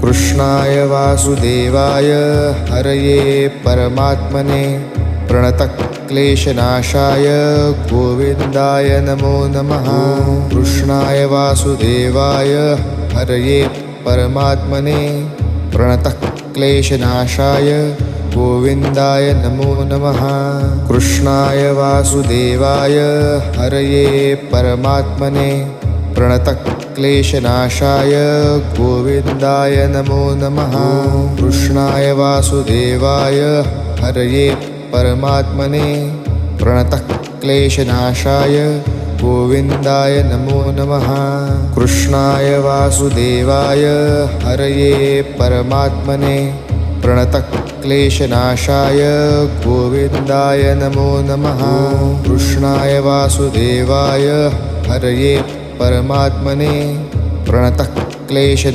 कृष्णाय वासुदेवाय हरये परमात्मने प्रणतक्लेशनाशाय गोविन्दाय नमो नमः। कृष्णाय वासुदेवाय हरये परमात्मने प्रणतक्लेशनाशाय गोविन्दाय नमो नमः। कृष्णाय वासुदेवाय हरये परमात्मने प्रणतक्लेशनाशाय गोविन्दाय नमो नमः। कृष्णाय वासुदेवाय हरये परमात्मने प्रणतक्लेशनाशाय गोविन्दाय नमो नमः। कृष्णाय वासुदेवाय हरये परमात्मने प्रणतक्लेशनाशाय गोविन्दाय नमो नमः। कृष्णाय वासुदेवाय हरये परमात्मने प्रणतक्लेशनाशाय